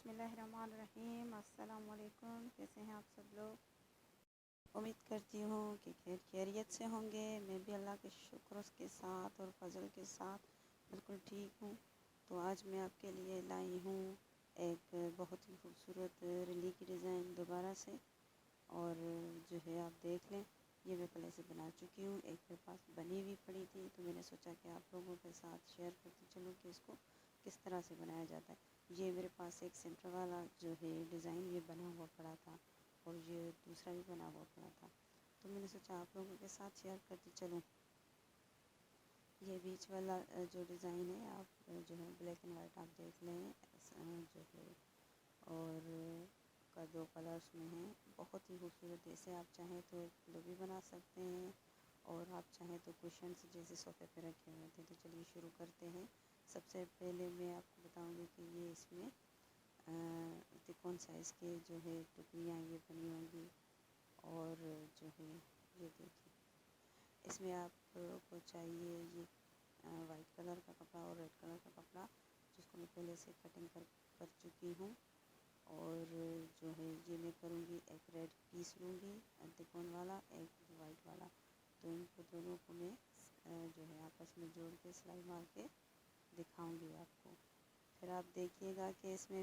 بسم اللہ الرحمن الرحیم۔ السلام علیکم، کیسے ہیں آپ سب لوگ؟ امید کرتی ہوں کہ خیریت سے ہوں گے۔ میں بھی اللہ کے شکر کے ساتھ اور فضل کے ساتھ بالکل ٹھیک ہوں۔ تو آج میں آپ کے لیے لائی ہوں ایک بہت ہی خوبصورت رلی کی ڈیزائن دوبارہ سے، اور جو ہے آپ دیکھ لیں، یہ میں پہلے سے بنا چکی ہوں، ایک میرے پاس بنی ہوئی پڑی تھی، تو میں نے سوچا کہ آپ لوگوں کے ساتھ شیئر کرتی چلوں کہ اس کو کس طرح سے بنایا جاتا ہے۔ یہ میرے پاس ایک سینٹر والا جو ہے ڈیزائن یہ بنا ہوا پڑا تھا، اور یہ دوسرا بھی بنا ہوا پڑا تھا، تو میں نے سوچا آپ لوگوں کے ساتھ شیئر کرتی چلوں۔ یہ بیچ والا جو ڈیزائن ہے، آپ جو ہے بلیک اینڈ وائٹ آپ دیکھ لیں جو ہے، اور کا 2 کلرس میں ہیں، بہت ہی خوبصورت۔ اسے آپ چاہیں تو ایک پلو بھی بنا سکتے ہیں، اور آپ چاہیں تو کوشنس جیسے صوفے پہ رکھے ہوئے تھے۔ تو چلیے شروع کرتے ہیں۔ سب سے پہلے میں آپ کو بتاؤں گی کہ یہ اس میں تکون سائز کے جو ہے ٹکڑیاں یہ بنی ہوں گی، اور جو ہے یہ دیکھیں، اس میں آپ کو چاہیے یہ وائٹ کلر کا کپڑا اور ریڈ کلر کا کپڑا، جس کو میں پہلے سے کٹنگ کر چکی ہوں، اور جو ہے یہ میں کروں گی ایک ریڈ پیس لوں گی تکون والا، ایک وائٹ والا، تو ان کو دونوں کو میں جو ہے آپس میں جوڑ کے سلائی مار کے دکھاؤں گی آپ کو۔ پھر آپ دیکھیے گا کہ اس میں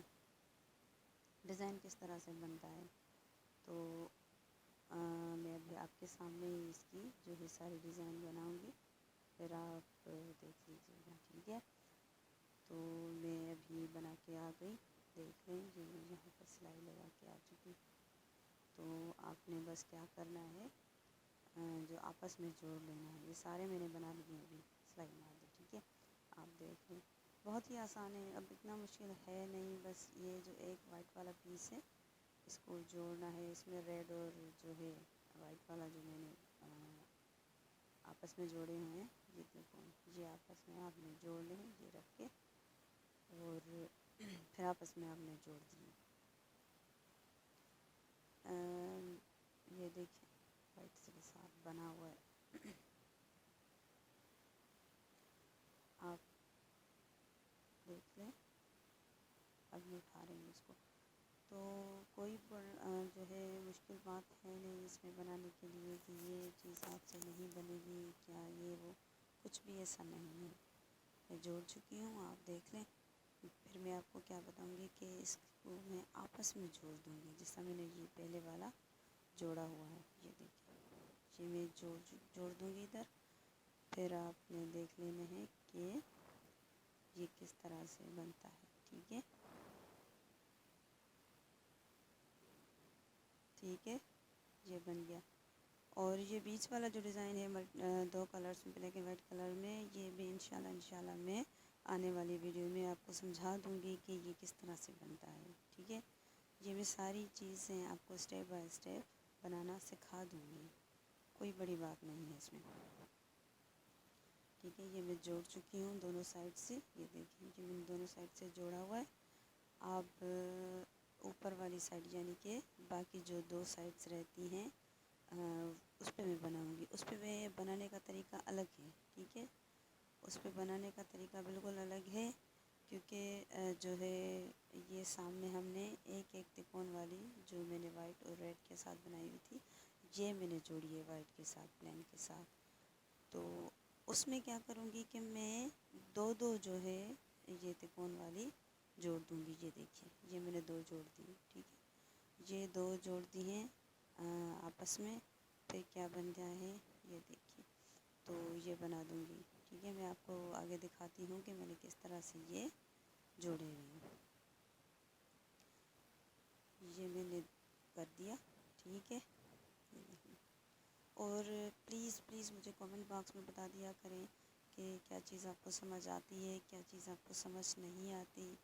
ڈیزائن کس طرح سے بنتا ہے۔ تو میں ابھی آپ کے سامنے ہی اس کی جو ہے ساری ڈیزائن بناؤں گی، پھر آپ دیکھ لیجیے گا، ٹھیک ہے؟ تو میں ابھی بنا کے آ گئی، دیکھ لیں جو یہاں پر سلائی لگا کے آ چکی۔ تو آپ نے بس کیا کرنا ہے، جو آپس میں جوڑ لینا ہے۔ یہ سارے میں نے بنا لیے، ابھی سلائی مار دی، ٹھیک ہے؟ آپ دیکھ لیں، بہت ہی آسان ہے، اب اتنا مشکل ہے نہیں۔ بس یہ جو ایک وائٹ والا پیس ہے، اس کو جوڑنا ہے، اس میں ریڈ اور جو ہے وائٹ والا جو میں نے آپس میں جوڑے ہوئے ہیں، یہ دیکھو، یہ آپس میں آپ نے جوڑ لیں، یہ رکھ کے، اور پھر آپس میں آپ نے جوڑ دیے۔ یہ دیکھیں وائٹ سے کے ساتھ بنا ہوا ہے، آپ دیکھ لیں۔ اب میں اٹھا رہی ہوں اس کو، تو کوئی جو ہے مشکل بات ہے نہیں اس میں بنانے کے لیے کہ یہ چیز آپ سے نہیں بنے گی کیا، یہ وہ کچھ بھی ایسا نہیں ہے۔ میں جوڑ چکی ہوں، آپ دیکھ لیں۔ پھر میں آپ کو کیا بتاؤں گی کہ اس کو میں آپس میں جوڑ دوں گی، جس طرح میں نے یہ پہلے والا جوڑا ہوا ہے، یہ دیکھیں، یہ میں جوڑ دوں گی ادھر۔ پھر آپ نے دیکھ لینا ہے کہ یہ کس طرح سے بنتا ہے، ٹھیک ہے؟ ٹھیک ہے، یہ بن گیا۔ اور یہ بیچ والا جو ڈیزائن ہے 2 کلرس میں، بلیک اینڈ وائٹ کلر میں، یہ بھی انشاءاللہ میں آنے والی ویڈیو میں آپ کو سمجھا دوں گی کہ یہ کس طرح سے بنتا ہے، ٹھیک ہے؟ یہ میں ساری چیزیں آپ کو اسٹیپ بائی اسٹیپ بنانا سکھا دوں گی، کوئی بڑی بات نہیں ہے اس میں، ٹھیک ہے؟ یہ میں جوڑ چکی ہوں دونوں سائڈ سے، یہ دیکھیں کہ میں نے دونوں سائڈ سے جوڑا ہوا ہے۔ اب اوپر والی سائڈ یعنی کہ باقی جو 2 سائڈس رہتی ہیں اس پہ میں بناؤں گی۔ اس پہ میں بنانے کا طریقہ الگ ہے، ٹھیک ہے؟ اس پہ بنانے کا طریقہ بالکل الگ ہے، کیونکہ جو ہے یہ سامنے ہم نے ایک تکون والی جو میں نے وائٹ اور ریڈ کے ساتھ بنائی ہوئی تھی، یہ میں نے جوڑی ہے وائٹ کے ساتھ، پلین کے ساتھ۔ تو اس میں کیا کروں گی کہ میں 2 جو ہے یہ تکون والی جوڑ دوں گی، یہ دیکھیں، یہ میں نے 2 جوڑ دی، ٹھیک ہے؟ یہ 2 جوڑ دی ہیں آپس میں، پھر کیا بن گیا ہے یہ دیکھیں، تو یہ بنا دوں گی، ٹھیک ہے؟ میں آپ کو آگے دکھاتی ہوں کہ میں نے کس طرح سے یہ جوڑے ہوئے ہیں۔ یہ میں نے کر دیا، ٹھیک ہے؟ اور پلیز مجھے کامنٹ باکس میں بتا دیا کریں کہ کیا چیز آپ کو سمجھ آتی ہے، کیا چیز آپ کو سمجھ نہیں آتی،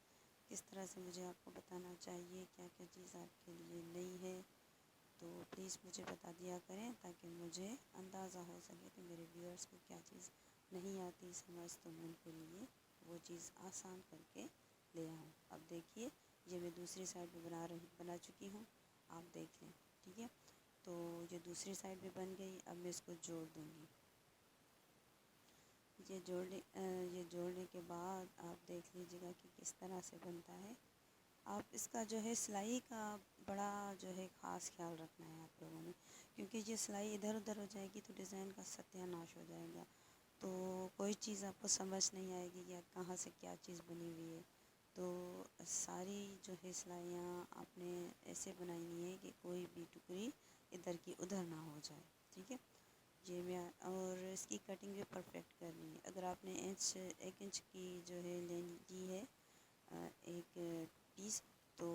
کس طرح سے مجھے آپ کو بتانا چاہیے، کیا چیز آپ کے لیے نئی ہے، تو پلیز مجھے بتا دیا کریں تاکہ مجھے اندازہ ہو سکے کہ میرے ویورز کو کیا چیز نہیں آتی سمجھ، تو میں ان کے لیے وہ چیز آسان کر کے لے آؤں۔ اب دیکھیے، یہ میں دوسری سائڈ پہ بنا چکی ہوں، آپ دیکھ لیں، ٹھیک ہے؟ تو یہ دوسری سائڈ بھی بن گئی، اب میں اس کو جوڑ دوں گی۔ یہ جوڑنے کے بعد آپ دیکھ لیجیے گا کہ کس طرح سے بنتا ہے۔ آپ اس کا جو ہے سلائی کا بڑا جو ہے خاص خیال رکھنا ہے آپ لوگوں نے، کیونکہ یہ سلائی ادھر ادھر ہو جائے گی تو ڈیزائن کا ستیہ ناش ہو جائے گا، تو کوئی چیز آپ کو سمجھ نہیں آئے گی کہ کہاں سے کیا چیز بنی ہوئی ہے۔ تو ساری جو ہے سلائیاں آپ نے ایسے بنانی ہے کہ کوئی بھی ٹکڑی ادھر کی ادھر نہ ہو جائے، ٹھیک ہے جی میں۔ اور اس کی کٹنگ بھی پرفیکٹ کرنی ہے۔ اگر آپ نے 1 انچ کی جو ہے لینی کی ہے ایک پیس، تو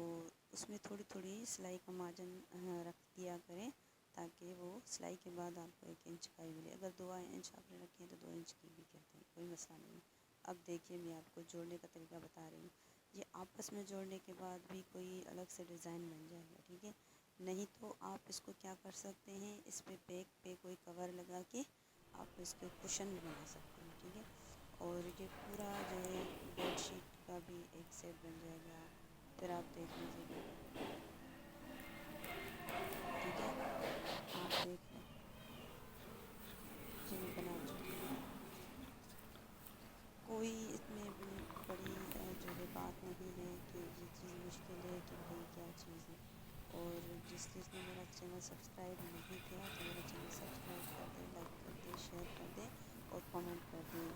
اس میں تھوڑی تھوڑی سلائی کا مارجن رکھ دیا کریں، تاکہ وہ سلائی کے بعد آپ کو 1 انچ کا ہی ملے۔ اگر 2 انچ آپ نے رکھے ہیں تو 2 انچ کی بھی کر دیں، کوئی مسئلہ نہیں ہے۔ اب دیکھیے میں آپ کو جوڑنے کا طریقہ بتا رہی ہوں۔ یہ آپس میں جوڑنے کے بعد بھی کوئی الگ سے ڈیزائن بن جائے گا، ٹھیک ہے۔ نہیں تو آپ اس کو کیا کر سکتے ہیں، اس پہ بیک پہ کوئی کور لگا کے آپ اس کے کشن بھی بنا سکتے ہیں، ٹھیک ہے۔ اور یہ پورا جو ہے بیڈ شیٹ کا بھی ایک سیٹ بن جائے گا، پھر آپ دیکھ لیجیے گا، ٹھیک ہے۔ آپ دیکھ لیں جی میں بنا چکی ہوں۔ کوئی اس میں بھی بڑی جو ہے بات نہیں ہے کہ یہ چیز مشکل ہے کہ بھئی کیا چیز ہے۔ اور جس نے میرا چینل سبسکرائب نہیں کیا تو میرا چینل سبسکرائب کر دے، لائک کر دے، شیئر کر دے اور کامنٹ کر دیں۔